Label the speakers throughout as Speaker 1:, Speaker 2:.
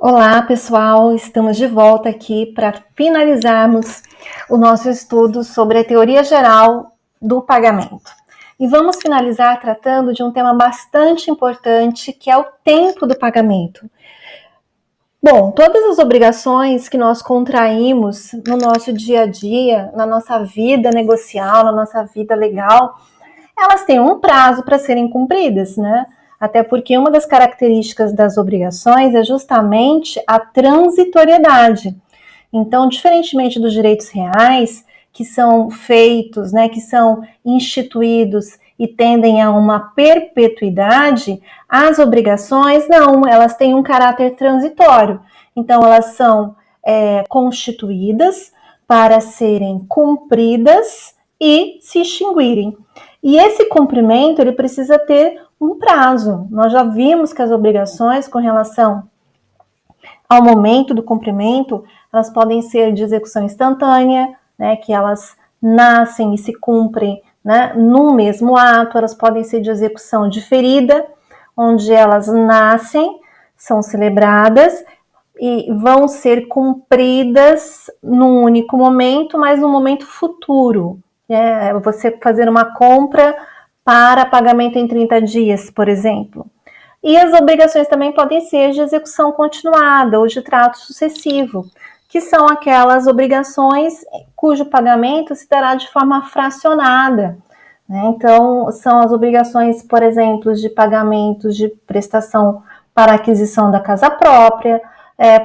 Speaker 1: Olá, pessoal! Estamos de volta aqui para finalizarmos o nosso estudo sobre a teoria geral do pagamento. E vamos finalizar tratando de um tema bastante importante, que é o tempo do pagamento. Bom, todas as obrigações que nós contraímos no nosso dia a dia, na nossa vida negocial, na nossa vida legal, elas têm um prazo para serem cumpridas, né? Até porque uma das características das obrigações é justamente a transitoriedade. Então, diferentemente dos direitos reais, que são feitos, né, que são instituídos e tendem a uma perpetuidade, as obrigações não, elas têm um caráter transitório. Então, elas são constituídas para serem cumpridas e se extinguirem. E esse cumprimento, ele precisa ter um prazo. Nós já vimos que as obrigações com relação ao momento do cumprimento, elas podem ser de execução instantânea, né, que elas nascem e se cumprem, né, no mesmo ato. Elas podem ser de execução diferida, onde elas nascem, são celebradas e vão ser cumpridas num único momento, mas num momento futuro. Você fazer uma compra para pagamento em 30 dias, por exemplo. E as obrigações também podem ser de execução continuada ou de trato sucessivo, que são aquelas obrigações cujo pagamento se dará de forma fracionada. Então, são as obrigações, por exemplo, de pagamentos de prestação para aquisição da casa própria,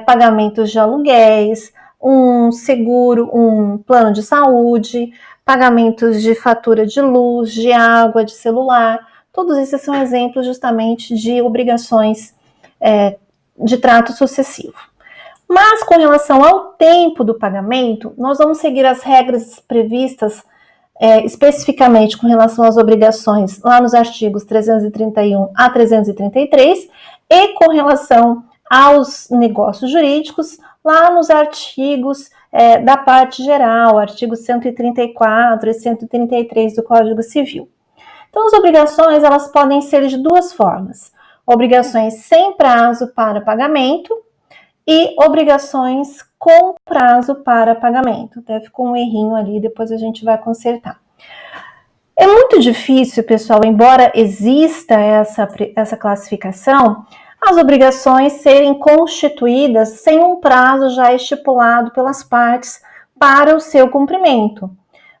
Speaker 1: pagamentos de aluguéis, um seguro, um plano de saúde, pagamentos de fatura de luz, de água, de celular. Todos esses são exemplos justamente de obrigações de trato sucessivo. Mas com relação ao tempo do pagamento, nós vamos seguir as regras previstas especificamente com relação às obrigações lá nos artigos 331 a 333 e com relação aos negócios jurídicos lá nos artigos da parte geral, artigos 134 e 133 do Código Civil. Então, as obrigações, elas podem ser de duas formas: obrigações sem prazo para pagamento e obrigações com prazo para pagamento. Até ficou um errinho ali, depois a gente vai consertar. É muito difícil, pessoal, embora exista essa classificação, as obrigações serem constituídas sem um prazo já estipulado pelas partes para o seu cumprimento.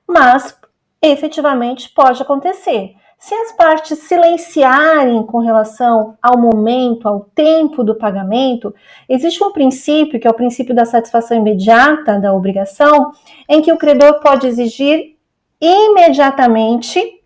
Speaker 1: Mas, efetivamente, pode acontecer. Se as partes silenciarem com relação ao momento, ao tempo do pagamento, existe um princípio, que é o princípio da satisfação imediata da obrigação, em que o credor pode exigir imediatamente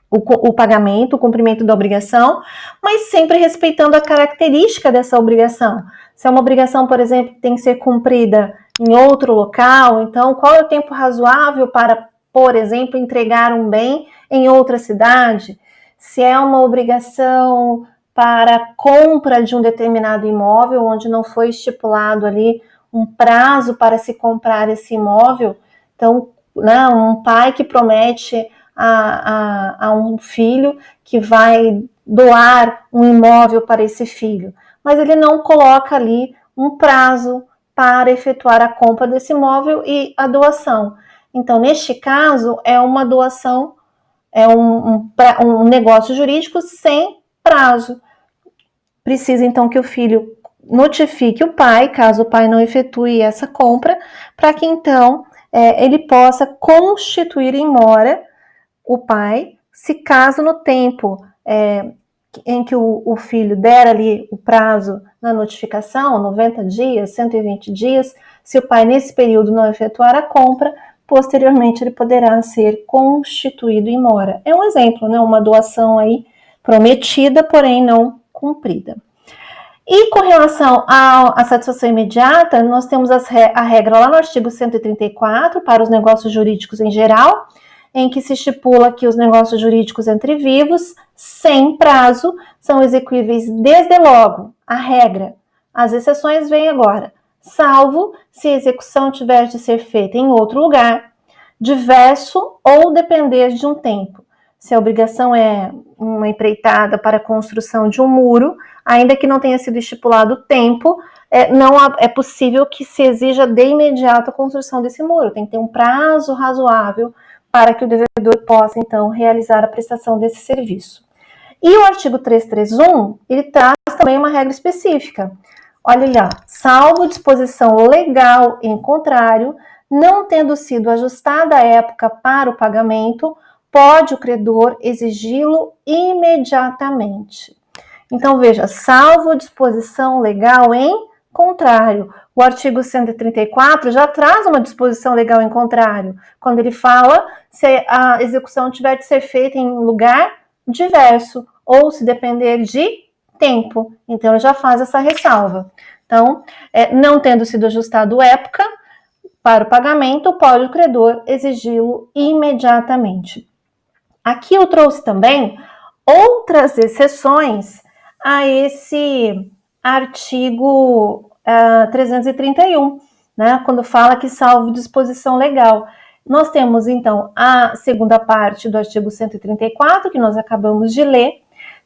Speaker 1: o pagamento, o cumprimento da obrigação, mas sempre respeitando a característica dessa obrigação. Se é uma obrigação, por exemplo, que tem que ser cumprida em outro local, então qual é o tempo razoável para, por exemplo, entregar um bem em outra cidade? Se é uma obrigação para compra de um determinado imóvel, onde não foi estipulado ali um prazo para se comprar esse imóvel, então, né, um pai que promete a um filho que vai doar um imóvel para esse filho, mas ele não coloca ali um prazo para efetuar a compra desse imóvel e a doação. Então, neste caso, é uma doação, é um negócio jurídico sem prazo. Precisa, então, que o filho notifique o pai, caso o pai não efetue essa compra, para que, então, ele possa constituir em mora o pai, se caso no tempo em que o filho der ali o prazo na notificação, 90 dias, 120 dias, se o pai nesse período não efetuar a compra, posteriormente ele poderá ser constituído em mora. É um exemplo, né? Uma doação aí prometida, porém não cumprida. E com relação à satisfação imediata, nós temos a regra lá no artigo 134 para os negócios jurídicos em geral, em que se estipula que os negócios jurídicos entre vivos, sem prazo, são execuíveis desde logo, a regra. As exceções vêm agora, salvo se a execução tiver de ser feita em outro lugar, diverso ou depender de um tempo. Se a obrigação é uma empreitada para a construção de um muro, ainda que não tenha sido estipulado o tempo, não é possível que se exija de imediato a construção desse muro. Tem que ter um prazo razoável para que o devedor possa, então, realizar a prestação desse serviço. E o artigo 331, ele traz também uma regra específica. Olha lá, salvo disposição legal em contrário, não tendo sido ajustada a época para o pagamento, pode o credor exigi-lo imediatamente. Então, veja, salvo disposição legal em contrário. O artigo 134 já traz uma disposição legal em contrário, quando ele fala se a execução tiver de ser feita em lugar diverso ou se depender de tempo. Então, ele já faz essa ressalva. Então, não tendo sido ajustado época para o pagamento, pode o credor exigi-lo imediatamente. Aqui eu trouxe também outras exceções a esse artigo 331, né, quando fala que salvo disposição legal. Nós temos, então, a segunda parte do artigo 134, que nós acabamos de ler.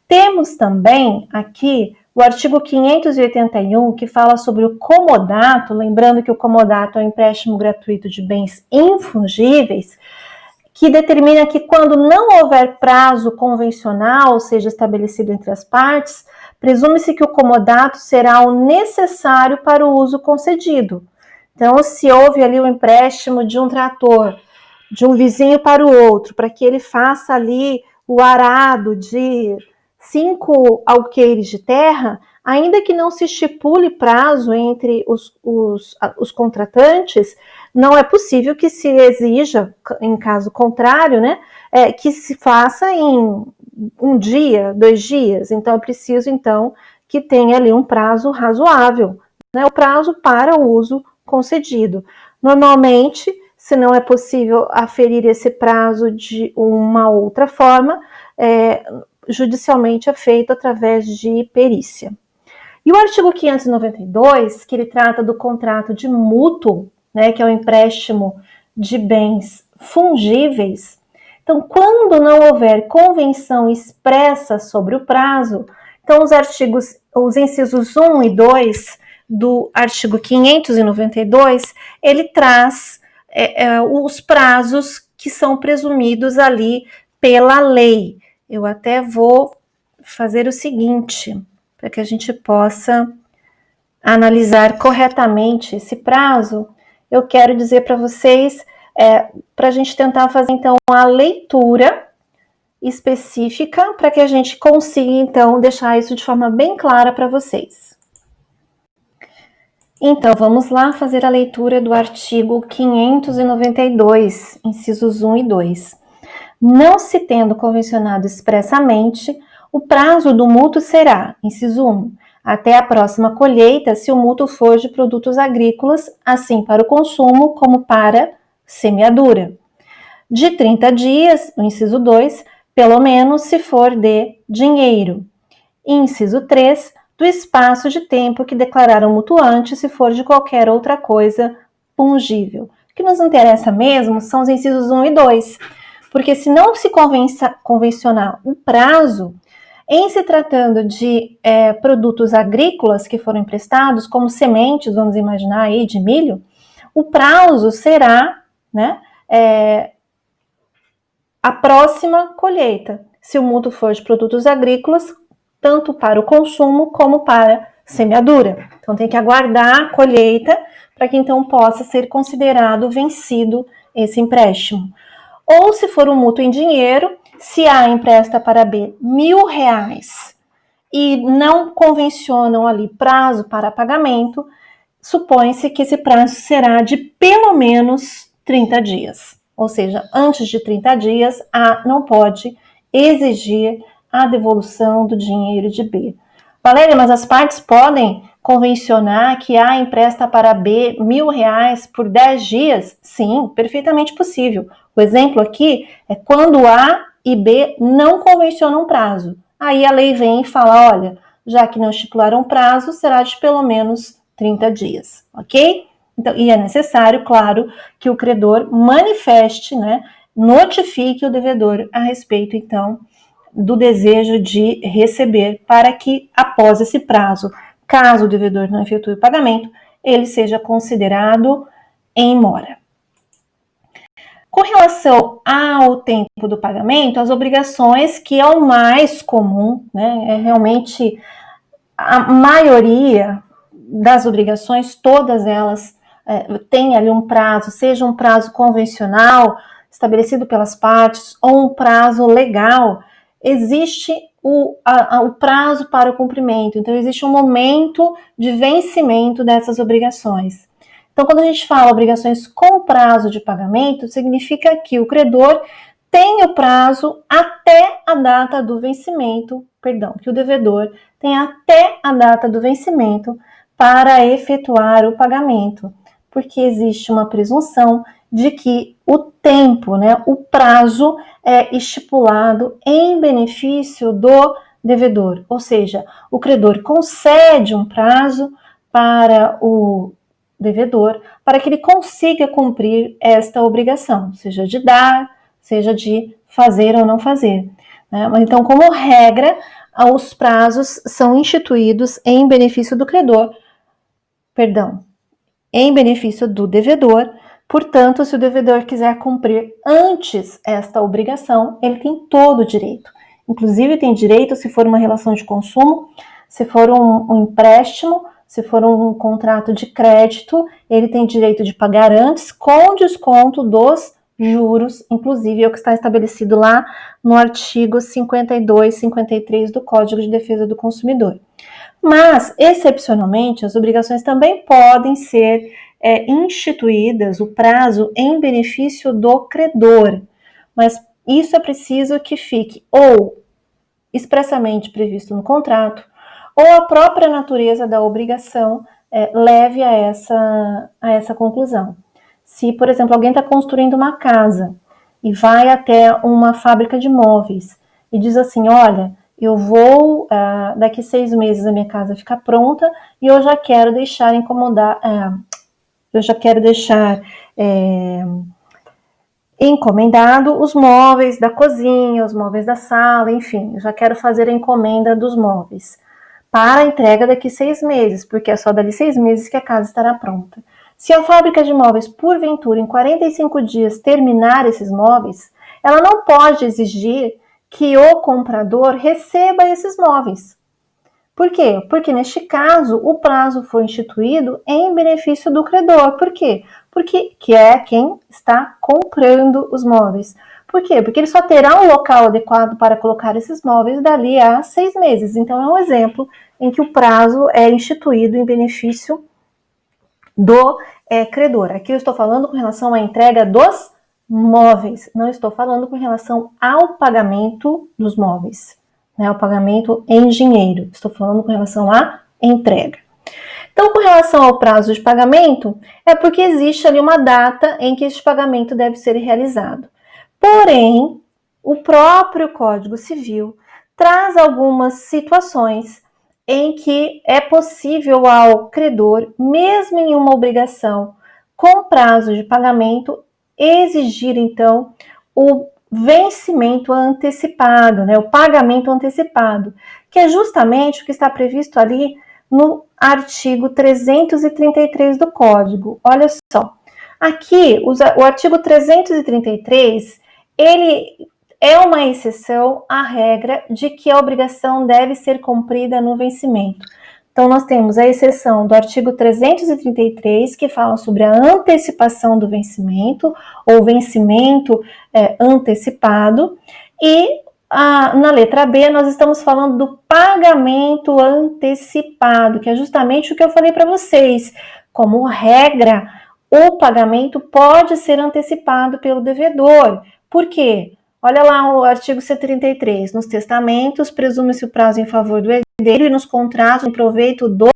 Speaker 1: Temos também aqui o artigo 581, que fala sobre o comodato, lembrando que o comodato é o empréstimo gratuito de bens infungíveis, que determina que quando não houver prazo convencional, seja estabelecido entre as partes, presume-se que o comodato será o necessário para o uso concedido. Então, se houve ali o empréstimo de um trator, de um vizinho para o outro, para que ele faça ali o arado de 5 alqueires de terra, ainda que não se estipule prazo entre os contratantes, não é possível que se exija, em caso contrário, né, que se faça em 1 dia, 2 dias. Então, é preciso, então, que tenha ali um prazo razoável, né, o prazo para o uso concedido. Normalmente, se não é possível aferir esse prazo de uma outra forma, judicialmente é feito através de perícia. E o artigo 592, que ele trata do contrato de mútuo, né, que é o empréstimo de bens fungíveis. Então, quando não houver convenção expressa sobre o prazo, então os incisos 1 e 2 do artigo 592, ele traz os prazos que são presumidos ali pela lei. Eu até vou fazer o seguinte, para que a gente possa analisar corretamente esse prazo, eu quero dizer para vocês, para a gente tentar fazer então a leitura específica, para que a gente consiga então deixar isso de forma bem clara para vocês. Então, vamos lá fazer a leitura do artigo 592, incisos 1 e 2. Não se tendo convencionado expressamente, o prazo do mútuo será, inciso 1, até a próxima colheita, se o mútuo for de produtos agrícolas, assim para o consumo como para semeadura. De 30 dias, o inciso 2, pelo menos se for de dinheiro. Inciso 3, do espaço de tempo que declarar o mutuante, se for de qualquer outra coisa fungível. O que nos interessa mesmo são os incisos 1 e 2, porque se não se convencionar o prazo, em se tratando de produtos agrícolas que foram emprestados, como sementes, vamos imaginar aí, de milho, o prazo será, né, a próxima colheita, se o mútuo for de produtos agrícolas, tanto para o consumo como para semeadura. Então tem que aguardar a colheita para que então possa ser considerado vencido esse empréstimo. Ou se for um mútuo em dinheiro, se A empresta para B R$1.000 e não convencionam ali prazo para pagamento, supõe-se que esse prazo será de pelo menos 30 dias. Ou seja, antes de 30 dias, A não pode exigir a devolução do dinheiro de B. Valéria, mas as partes podem convencionar que A empresta para B R$1.000 por 10 dias? Sim, perfeitamente possível. O exemplo aqui é quando A e B não convencionam prazo. Aí a lei vem e fala, olha, já que não estipularam prazo, será de pelo menos 30 dias, ok? Então, e é necessário, claro, que o credor manifeste, né, notifique o devedor a respeito, então, do desejo de receber, para que, após esse prazo caso o devedor não efetue o pagamento, ele seja considerado em mora. Com relação ao tempo do pagamento, as obrigações, que é o mais comum, né, é realmente a maioria das obrigações, todas elas têm ali um prazo, seja um prazo convencional, estabelecido pelas partes, ou um prazo legal, existe o prazo para o cumprimento. Então, existe um momento de vencimento dessas obrigações. Então, quando a gente fala obrigações com prazo de pagamento, significa que o credor tem o prazo até a data do vencimento, que o devedor tem até a data do vencimento para efetuar o pagamento, porque existe uma presunção de que o tempo, né, o prazo é estipulado em benefício do devedor, ou seja, o credor concede um prazo para o devedor para que ele consiga cumprir esta obrigação, seja de dar, seja de fazer ou não fazer. Né? Então, como regra, os prazos são instituídos em benefício do credor, em benefício do devedor. Portanto, se o devedor quiser cumprir antes esta obrigação, ele tem todo o direito. Inclusive, tem direito se for uma relação de consumo, se for um empréstimo, se for um contrato de crédito, ele tem direito de pagar antes com desconto dos juros, inclusive é o que está estabelecido lá no artigo 52, 53 do Código de Defesa do Consumidor. Mas, excepcionalmente, as obrigações também podem ser instituídas, o prazo, em benefício do credor. Mas isso é preciso que fique ou expressamente previsto no contrato, ou a própria natureza da obrigação leve a essa conclusão. Se, por exemplo, alguém está construindo uma casa e vai até uma fábrica de móveis e diz assim, olha, eu vou, daqui 6 meses a minha casa ficar pronta e eu já quero deixar encomendado os móveis da cozinha, os móveis da sala, enfim, eu já quero fazer a encomenda dos móveis para a entrega daqui 6 meses, porque é só dali 6 meses que a casa estará pronta. Se a fábrica de móveis, porventura, em 45 dias terminar esses móveis, ela não pode exigir que o comprador receba esses móveis. Por quê? Porque neste caso o prazo foi instituído em benefício do credor. Por quê? Porque que é quem está comprando os móveis. Por quê? Porque ele só terá um local adequado para colocar esses móveis dali a 6 meses. Então, é um exemplo em que o prazo é instituído em benefício do credor. Aqui eu estou falando com relação à entrega dos móveis, não estou falando com relação ao pagamento dos móveis, né, ao pagamento em dinheiro. Estou falando com relação à entrega. Então, com relação ao prazo de pagamento, é porque existe ali uma data em que este pagamento deve ser realizado. Porém, o próprio Código Civil traz algumas situações em que é possível ao credor, mesmo em uma obrigação com prazo de pagamento, exigir, então, o vencimento antecipado, né, o pagamento antecipado, que é justamente o que está previsto ali no artigo 333 do Código. Olha só, aqui o artigo 333, ele é uma exceção à regra de que a obrigação deve ser cumprida no vencimento. Então, nós temos a exceção do artigo 333, que fala sobre a antecipação do vencimento, ou vencimento antecipado, e na letra B, nós estamos falando do pagamento antecipado, que é justamente o que eu falei para vocês. Como regra, o pagamento pode ser antecipado pelo devedor. Por quê? Olha lá o artigo 133. Nos testamentos, presume-se o prazo em favor do herdeiro e nos contratos em proveito do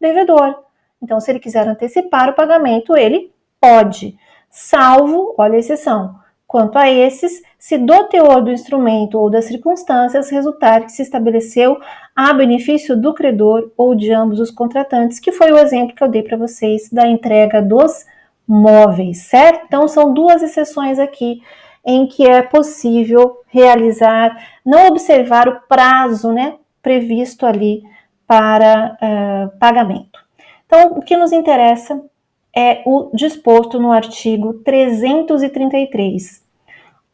Speaker 1: devedor. Então, se ele quiser antecipar o pagamento, ele pode, salvo, olha a exceção, quanto a esses, se do teor do instrumento ou das circunstâncias resultar que se estabeleceu a benefício do credor ou de ambos os contratantes, que foi o exemplo que eu dei para vocês da entrega dos móveis, certo? Então, são duas exceções aqui em que é possível realizar, não observar o prazo, né, previsto ali para pagamento. Então, o que nos interessa é o disposto no artigo 333.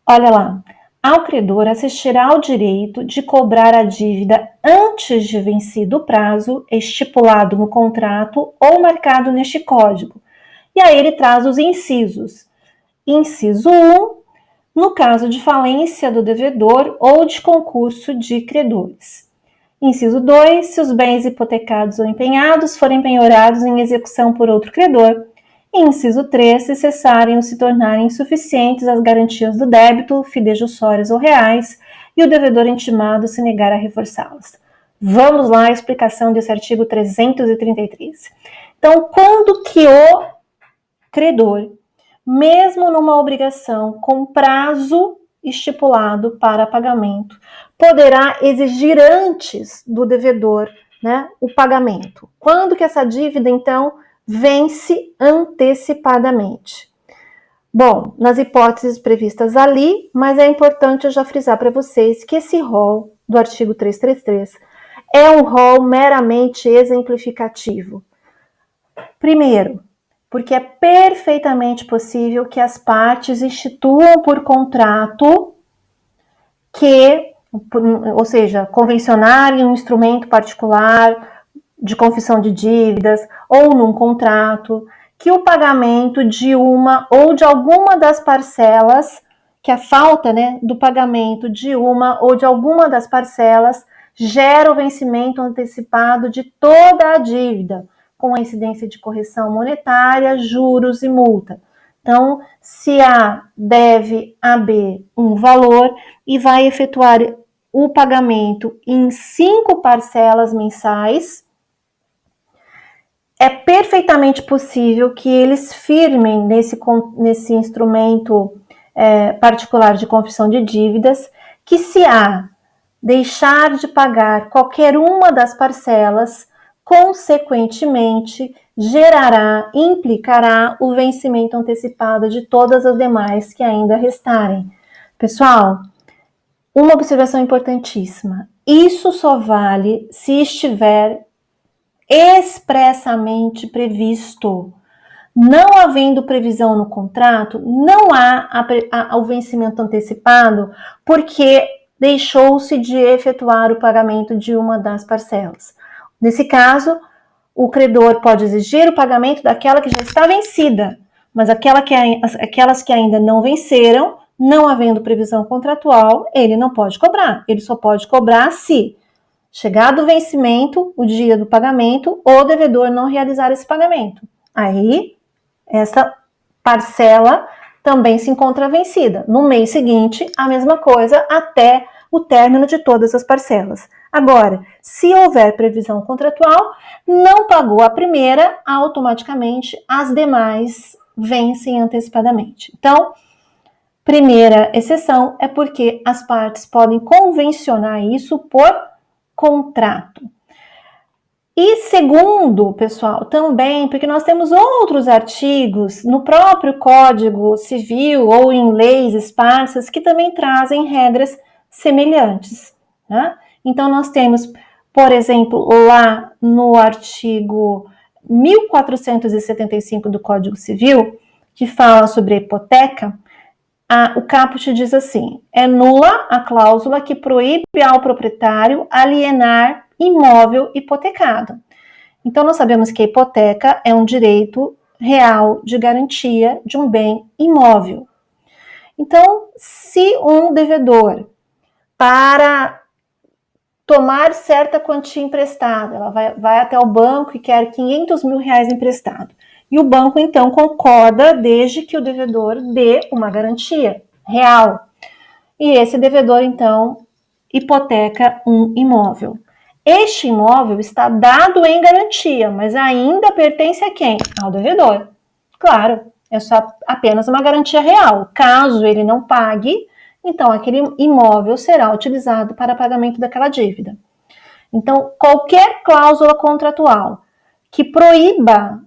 Speaker 1: Olha lá. Ao credor assistirá ao direito de cobrar a dívida antes de vencido o prazo estipulado no contrato ou marcado neste código. E aí ele traz os incisos. Inciso 1, no caso de falência do devedor ou de concurso de credores. Inciso 2, se os bens hipotecados ou empenhados forem penhorados em execução por outro credor. Inciso 3, se cessarem ou se tornarem insuficientes as garantias do débito, fidejussórias ou reais, e o devedor intimado se negar a reforçá-las. Vamos lá, a explicação desse artigo 333. Então, quando que o credor, mesmo numa obrigação com prazo estipulado para pagamento, poderá exigir antes do devedor, né, o pagamento? Quando que essa dívida, então, vence antecipadamente? Bom, nas hipóteses previstas ali, mas é importante eu já frisar para vocês que esse rol do artigo 333 é um rol meramente exemplificativo. Primeiro, porque é perfeitamente possível que as partes instituam por contrato ou seja, convencionarem um instrumento particular de confissão de dívidas ou num contrato, que o pagamento de uma ou de alguma das parcelas, que a falta, né, do pagamento de uma ou de alguma das parcelas gera o vencimento antecipado de toda a dívida, com a incidência de correção monetária, juros e multa. Então, se A deve a B um valor e vai efetuar o pagamento em 5 parcelas mensais, é perfeitamente possível que eles firmem nesse instrumento particular de confissão de dívidas, que se A deixar de pagar qualquer uma das parcelas, consequentemente, implicará o vencimento antecipado de todas as demais que ainda restarem. Pessoal, uma observação importantíssima. Isso só vale se estiver expressamente previsto. Não havendo previsão no contrato, não há o vencimento antecipado, porque deixou-se de efetuar o pagamento de uma das parcelas. Nesse caso, o credor pode exigir o pagamento daquela que já está vencida, mas aquelas que ainda não venceram, não havendo previsão contratual, ele não pode cobrar. Ele só pode cobrar se, chegado o vencimento, o dia do pagamento, o devedor não realizar esse pagamento. Aí, essa parcela também se encontra vencida. No mês seguinte, a mesma coisa até o término de todas as parcelas. Agora, se houver previsão contratual, não pagou a primeira, automaticamente as demais vencem antecipadamente. Então, primeira exceção é porque as partes podem convencionar isso por contrato. E segundo, pessoal, também porque nós temos outros artigos no próprio Código Civil ou em leis esparsas que também trazem regras semelhantes, né? Então nós temos, por exemplo, lá no artigo 1475 do Código Civil, que fala sobre a hipoteca, o caput diz assim: é nula a cláusula que proíbe ao proprietário alienar imóvel hipotecado. Então, nós sabemos que a hipoteca é um direito real de garantia de um bem imóvel. Então, se um devedor, para tomar certa quantia emprestada, ela vai até o banco e quer 500 mil reais emprestado, e o banco, então, concorda desde que o devedor dê uma garantia real. E esse devedor, então, hipoteca um imóvel. Este imóvel está dado em garantia, mas ainda pertence a quem? Ao devedor. Claro, é só apenas uma garantia real. Caso ele não pague, então aquele imóvel será utilizado para pagamento daquela dívida. Então, qualquer cláusula contratual que proíba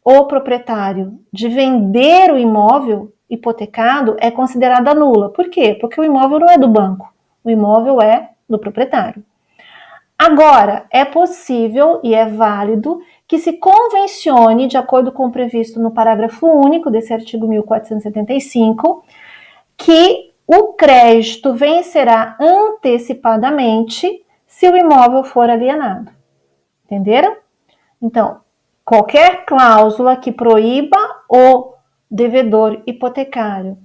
Speaker 1: o proprietário de vender o imóvel hipotecado é considerada nula. Por quê? Porque o imóvel não é do banco, o imóvel é do proprietário. Agora, é possível e é válido que se convencione, de acordo com o previsto no parágrafo único desse artigo 1475, que o crédito vencerá antecipadamente se o imóvel for alienado. Entenderam? Então, qualquer cláusula que proíba o devedor hipotecário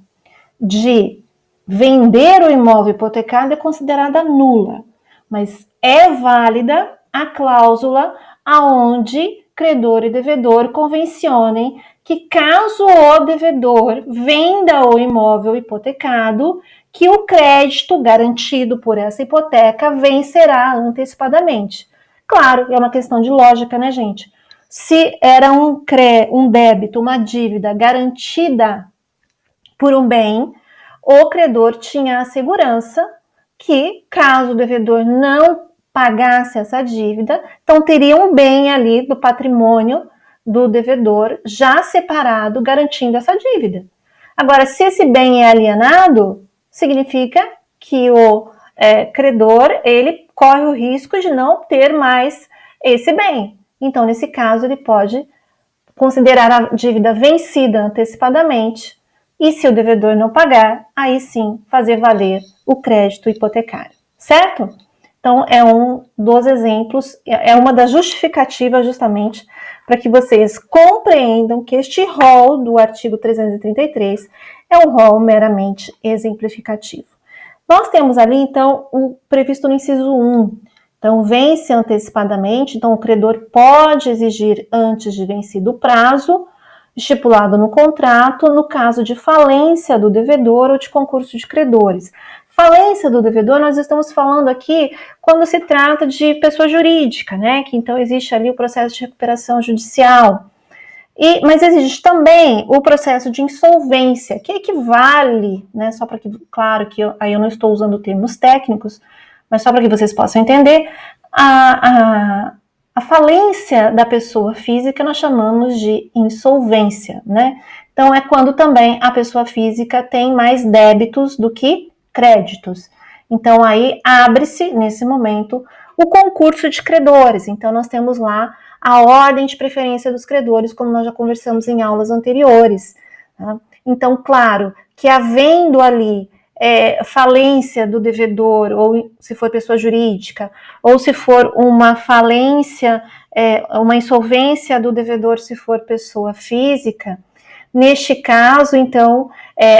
Speaker 1: de vender o imóvel hipotecado é considerada nula, mas é válida a cláusula aonde credor e devedor convencionem que caso o devedor venda o imóvel hipotecado, que o crédito garantido por essa hipoteca vencerá antecipadamente. Claro, é uma questão de lógica, né, gente? Se era um débito, uma dívida garantida por um bem, o credor tinha a segurança que, caso o devedor não pagasse essa dívida, então teria um bem ali do patrimônio do devedor já separado, garantindo essa dívida. Agora, se esse bem é alienado, significa que o credor ele corre o risco de não ter mais esse bem. Então, nesse caso, ele pode considerar a dívida vencida antecipadamente e, se o devedor não pagar, aí sim fazer valer o crédito hipotecário, certo? Então, é um dos exemplos, é uma das justificativas justamente para que vocês compreendam que este rol do artigo 333 é um rol meramente exemplificativo. Nós temos ali, então, o previsto no inciso 1. Então, vence antecipadamente, então o credor pode exigir antes de vencido o prazo estipulado no contrato, no caso de falência do devedor ou de concurso de credores. Falência do devedor, nós estamos falando aqui quando se trata de pessoa jurídica, né? Que então existe ali o processo de recuperação judicial. Mas existe também o processo de insolvência, que equivale, né? Só para que, claro que aí eu não estou usando termos técnicos, mas só para que vocês possam entender, a falência da pessoa física nós chamamos de insolvência, né? Então é quando também a pessoa física tem mais débitos do que créditos. Então aí abre-se, nesse momento, o concurso de credores. Então nós temos lá a ordem de preferência dos credores, como nós já conversamos em aulas anteriores. Tá? Então, claro, que havendo ali falência do devedor, ou se for pessoa jurídica, ou se for uma falência, uma insolvência do devedor se for pessoa física, neste caso, então,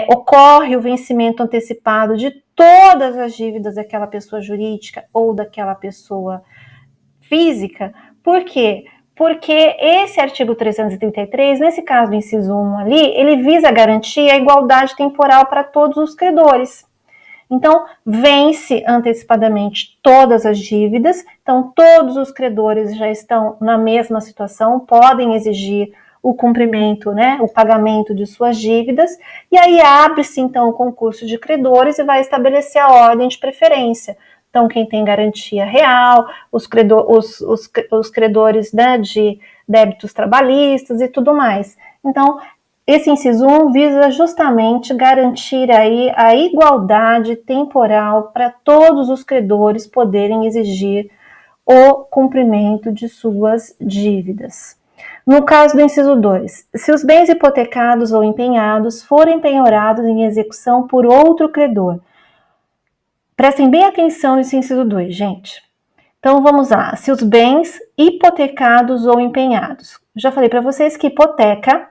Speaker 1: ocorre o vencimento antecipado de todas as dívidas daquela pessoa jurídica ou daquela pessoa física. Por quê? Porque esse artigo 333, nesse caso do inciso 1 ali, ele visa garantir a igualdade temporal para todos os credores. Então, vence antecipadamente todas as dívidas, então todos os credores já estão na mesma situação, podem exigir o cumprimento, né, o pagamento de suas dívidas, e aí abre-se então o concurso de credores e vai estabelecer a ordem de preferência. Então, quem tem garantia real, os credores, né, de débitos trabalhistas e tudo mais. Então, esse inciso 1 visa justamente garantir aí a igualdade temporal para todos os credores poderem exigir o cumprimento de suas dívidas. No caso do inciso 2, se os bens hipotecados ou empenhados forem penhorados em execução por outro credor. Prestem bem atenção nesse inciso 2, gente. Então, vamos lá. Se os bens hipotecados ou empenhados. Já falei para vocês que hipoteca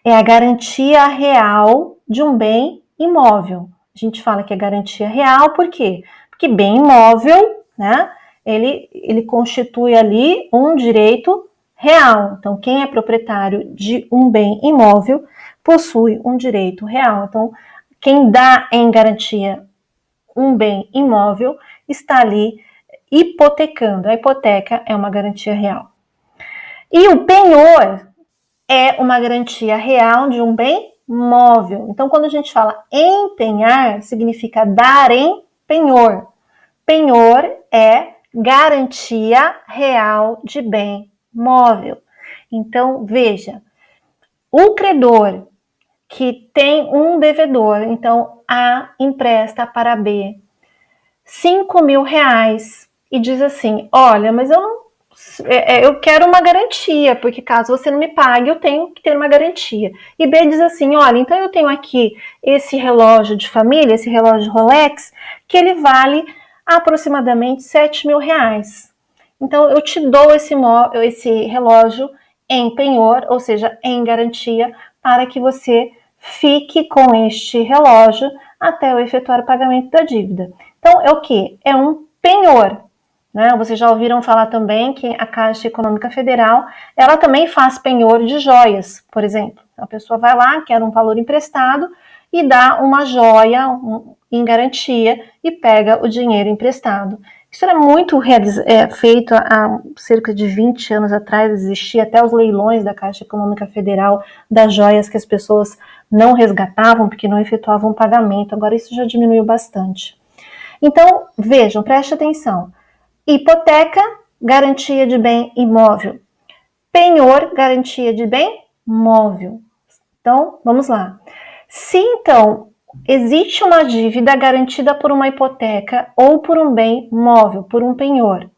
Speaker 1: é a garantia real de um bem imóvel. A gente fala que é garantia real, por quê? Porque bem imóvel, né, ele constitui ali um direito real. Então, quem é proprietário de um bem imóvel possui um direito real. Então, quem dá em garantia um bem imóvel está ali hipotecando. A hipoteca é uma garantia real. E o penhor é uma garantia real de um bem móvel. Então, quando a gente fala empenhar, significa dar em penhor. Penhor é garantia real de bem móvel. Então, veja, o credor que tem um devedor, então A empresta para B R$5.000 e diz assim, olha, mas eu quero uma garantia, porque caso você não me pague, eu tenho que ter uma garantia. E B diz assim, olha, então eu tenho aqui esse relógio de família, esse relógio Rolex, que ele vale aproximadamente R$7.000. Então eu te dou esse relógio em penhor, ou seja, em garantia, para que você fique com este relógio até eu efetuar o pagamento da dívida. Então é o que? É um penhor. Né? Vocês já ouviram falar também que a Caixa Econômica Federal, ela também faz penhor de joias, por exemplo. A pessoa vai lá, quer um valor emprestado e dá uma joia em garantia e pega o dinheiro emprestado. Isso era muito feito há cerca de 20 anos atrás, existia até os leilões da Caixa Econômica Federal das joias que as pessoas não resgatavam porque não efetuavam o pagamento. Agora isso já diminuiu bastante. Então, vejam, preste atenção. Hipoteca, garantia de bem imóvel. Penhor, garantia de bem móvel. Então, vamos lá. Se, então, existe uma dívida garantida por uma hipoteca ou por um bem móvel, por um penhor,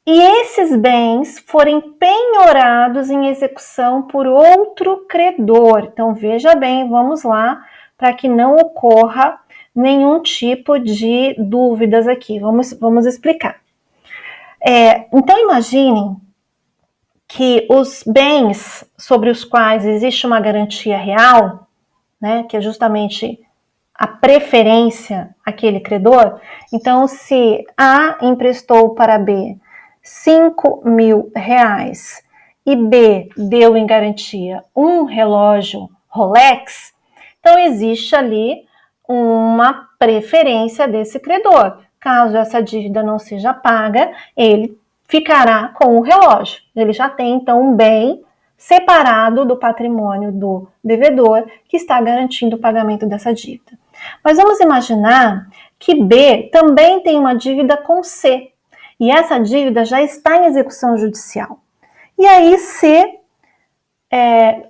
Speaker 1: e esses bens forem penhorados em execução por outro credor. Então, veja bem, vamos lá, para que não ocorra nenhum tipo de dúvidas aqui. Vamos explicar. Então, imaginem que os bens sobre os quais existe uma garantia real, né, que é justamente a preferência àquele credor. Então, se A emprestou para B R$5.000 e B deu em garantia um relógio Rolex, então existe ali uma preferência desse credor. Caso essa dívida não seja paga, ele ficará com o relógio. Ele já tem, então, um bem separado do patrimônio do devedor que está garantindo o pagamento dessa dívida. Mas vamos imaginar que B também tem uma dívida com C, e essa dívida já está em execução judicial. E aí C,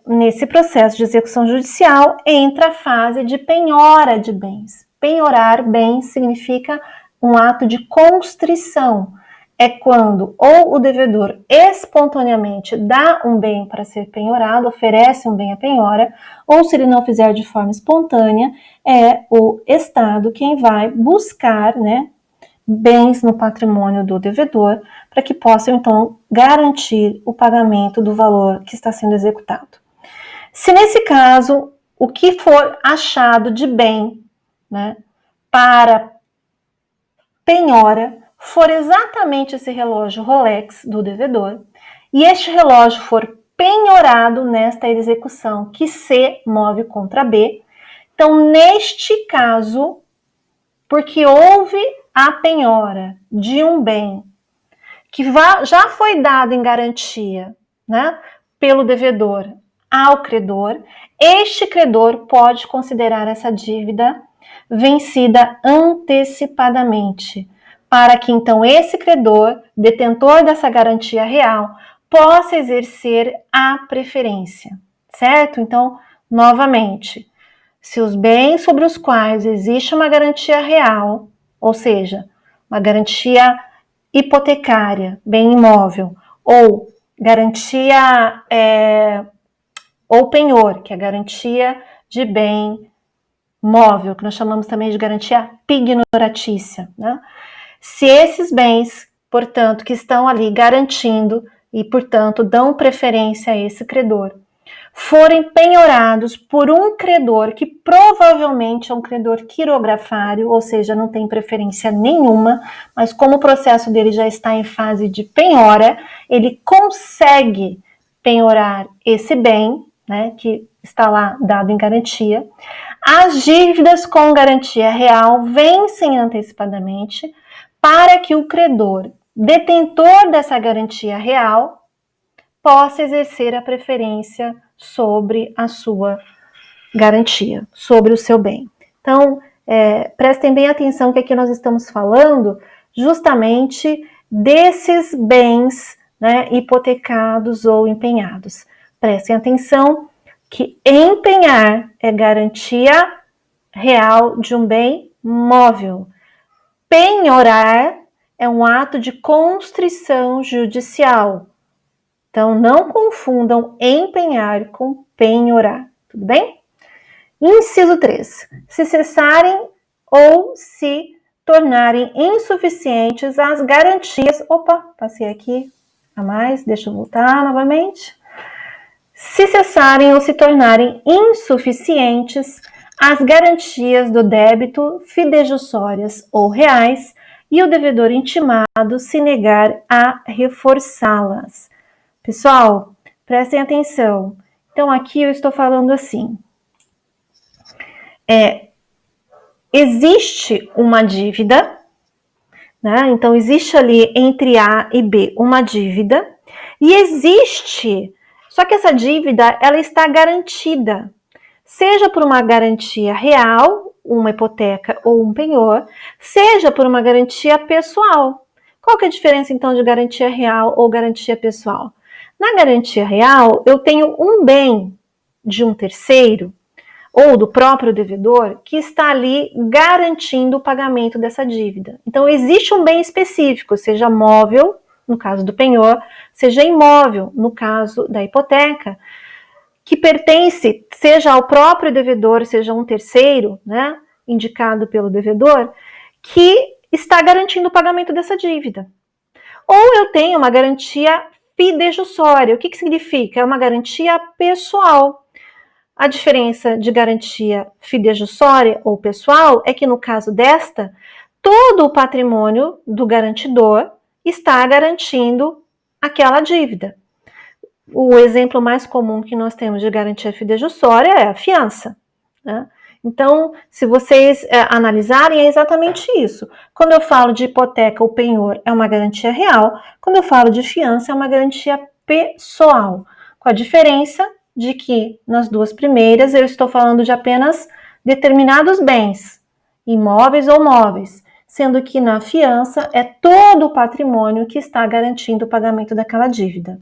Speaker 1: nesse processo de execução judicial, entra a fase de penhora de bens. Penhorar bens significa um ato de constrição. É quando ou o devedor espontaneamente dá um bem para ser penhorado, oferece um bem à penhora, ou se ele não fizer de forma espontânea, é o Estado quem vai buscar, né, bens no patrimônio do devedor para que possam, então, garantir o pagamento do valor que está sendo executado. Se nesse caso, o que for achado de bem, né, para penhora for exatamente esse relógio Rolex do devedor, e este relógio for penhorado nesta execução que C move contra B, então, neste caso, porque houve a penhora de um bem que já foi dado em garantia, né, pelo devedor ao credor, este credor pode considerar essa dívida vencida antecipadamente, para que então esse credor, detentor dessa garantia real, possa exercer a preferência, certo? Então, novamente, se os bens sobre os quais existe uma garantia real, ou seja, uma garantia hipotecária, bem imóvel, ou garantia ou penhor, que é a garantia de bem móvel, que nós chamamos também de garantia pignoratícia, né? Se esses bens, portanto, que estão ali garantindo e, portanto, dão preferência a esse credor, forem penhorados por um credor que provavelmente é um credor quirografário, ou seja, não tem preferência nenhuma, mas como o processo dele já está em fase de penhora, ele consegue penhorar esse bem, né, que está lá dado em garantia. As dívidas com garantia real vencem antecipadamente para que o credor, detentor dessa garantia real, possa exercer a preferência sobre a sua garantia, sobre o seu bem. Então, prestem bem atenção que aqui nós estamos falando justamente desses bens, né, hipotecados ou empenhados. Prestem atenção que empenhar é garantia real de um bem móvel. Penhorar é um ato de constrição judicial. Então, não confundam empenhar com penhorar, tudo bem? Inciso 3. Se cessarem ou se tornarem insuficientes as garantias... Opa, passei aqui a mais, deixa eu voltar novamente. Se cessarem ou se tornarem insuficientes as garantias do débito fidejussórias ou reais e o devedor intimado se negar a reforçá-las. Pessoal, prestem atenção. Então, aqui eu estou falando assim. Existe uma dívida, né? Então, existe ali entre A e B uma dívida, e existe, só que essa dívida, ela está garantida, seja por uma garantia real, uma hipoteca ou um penhor, seja por uma garantia pessoal. Qual que é a diferença, então, de garantia real ou garantia pessoal? Na garantia real, eu tenho um bem de um terceiro, ou do próprio devedor, que está ali garantindo o pagamento dessa dívida. Então, existe um bem específico, seja móvel, no caso do penhor, seja imóvel, no caso da hipoteca, que pertence, seja ao próprio devedor, seja um terceiro, né, indicado pelo devedor, que está garantindo o pagamento dessa dívida. Ou eu tenho uma garantia fidejussória. O que significa? É uma garantia pessoal. A diferença de garantia fidejussória ou pessoal é que, no caso desta, todo o patrimônio do garantidor está garantindo aquela dívida. O exemplo mais comum que nós temos de garantia fidejussória é a fiança, né? Então, se vocês analisarem, é exatamente isso. Quando eu falo de hipoteca ou penhor, é uma garantia real. Quando eu falo de fiança, é uma garantia pessoal. Com a diferença de que, nas duas primeiras, eu estou falando de apenas determinados bens, imóveis ou móveis, sendo que na fiança é todo o patrimônio que está garantindo o pagamento daquela dívida,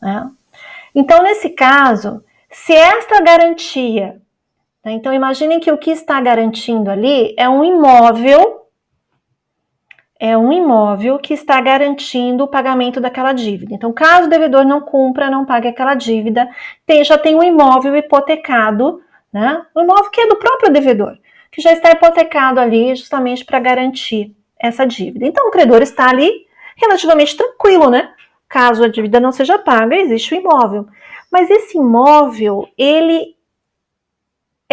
Speaker 1: né? Então, nesse caso, se esta garantia... Então, imaginem que o que está garantindo ali é um imóvel que está garantindo o pagamento daquela dívida. Então, caso o devedor não cumpra, não pague aquela dívida, já tem um imóvel hipotecado, né? Um imóvel que é do próprio devedor, que já está hipotecado ali justamente para garantir essa dívida. Então, o credor está ali relativamente tranquilo, né? Caso a dívida não seja paga, existe o imóvel. Mas esse imóvel, ele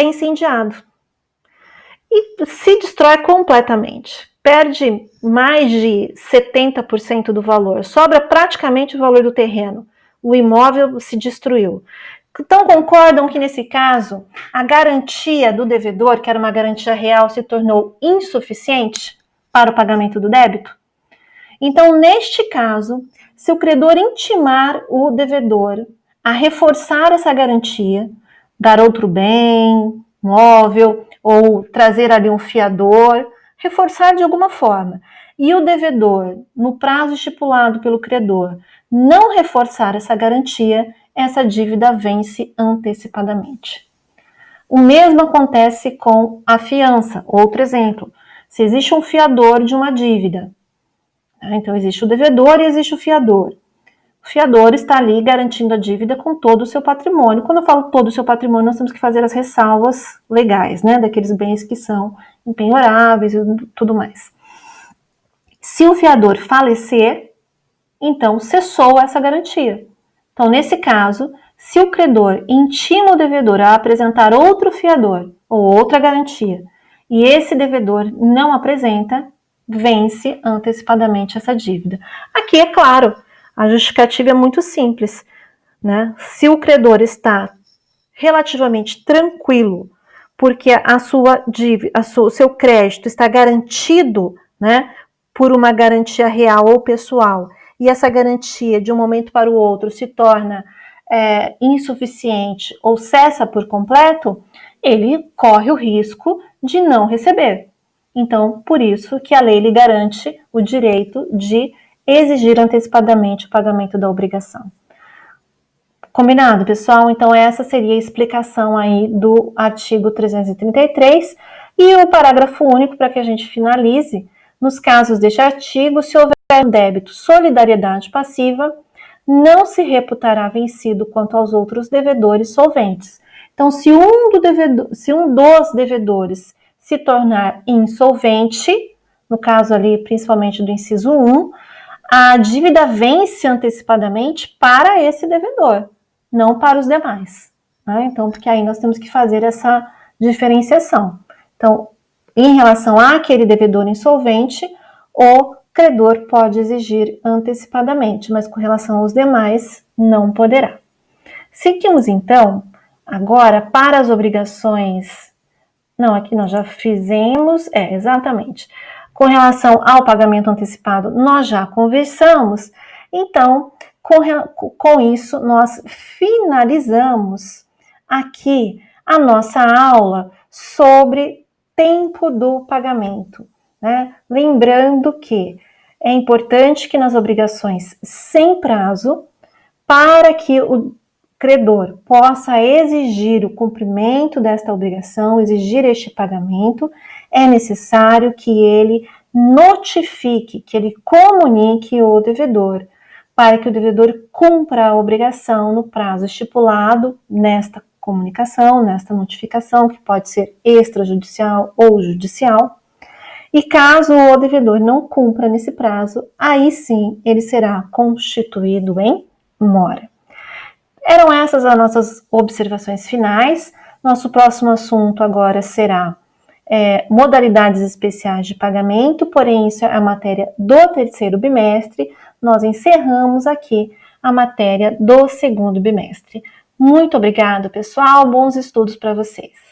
Speaker 1: é incendiado e se destrói completamente. Perde mais de 70% do valor, sobra praticamente o valor do terreno. O imóvel se destruiu. Então, concordam que nesse caso, a garantia do devedor, que era uma garantia real, se tornou insuficiente para o pagamento do débito? Então, neste caso, se o credor intimar o devedor a reforçar essa garantia, dar outro bem, móvel, ou trazer ali um fiador, reforçar de alguma forma, e o devedor, no prazo estipulado pelo credor, não reforçar essa garantia, essa dívida vence antecipadamente. O mesmo acontece com a fiança. Outro exemplo, se existe um fiador de uma dívida, então existe o devedor e existe o fiador. O fiador está ali garantindo a dívida com todo o seu patrimônio. Quando eu falo todo o seu patrimônio, nós temos que fazer as ressalvas legais, né, daqueles bens que são empenhoráveis e tudo mais. Se o fiador falecer, então cessou essa garantia. Então, nesse caso, se o credor intima o devedor a apresentar outro fiador ou outra garantia, e esse devedor não apresenta, vence antecipadamente essa dívida. Aqui, é claro, a justificativa é muito simples, né? Se o credor está relativamente tranquilo, porque a sua dívida, o seu crédito está garantido, né, por uma garantia real ou pessoal, e essa garantia de um momento para o outro se torna insuficiente ou cessa por completo, ele corre o risco de não receber. Então, por isso que a lei lhe garante o direito de exigir antecipadamente o pagamento da obrigação. Combinado, pessoal? Então, essa seria a explicação aí do artigo 333 e o parágrafo único, para que a gente finalize, Nos casos deste artigo, se houver um débito solidariedade passiva, não se reputará vencido quanto aos outros devedores solventes. Então, se um dos devedores se tornar insolvente, no caso ali principalmente do inciso 1, a dívida vence antecipadamente para esse devedor, não para os demais. Né? Então, porque aí nós temos que fazer essa diferenciação. Então, em relação àquele devedor insolvente, o credor pode exigir antecipadamente, mas com relação aos demais, não poderá. Seguimos então agora para as obrigações. Não, aqui nós já fizemos, exatamente. Com relação ao pagamento antecipado, nós já conversamos. Então, com isso, nós finalizamos aqui a nossa aula sobre tempo do pagamento, né? Lembrando que é importante que nas obrigações sem prazo, para que o credor possa exigir o cumprimento desta obrigação, exigir este pagamento, é necessário que ele notifique, que ele comunique o devedor, para que o devedor cumpra a obrigação no prazo estipulado nesta comunicação, nesta notificação, que pode ser extrajudicial ou judicial. E caso o devedor não cumpra nesse prazo, aí sim ele será constituído em mora. Eram essas as nossas observações finais. Nosso próximo assunto agora será modalidades especiais de pagamento, porém isso é a matéria do terceiro bimestre. Nós encerramos aqui a matéria do segundo bimestre. Muito obrigada, pessoal. Bons estudos para vocês.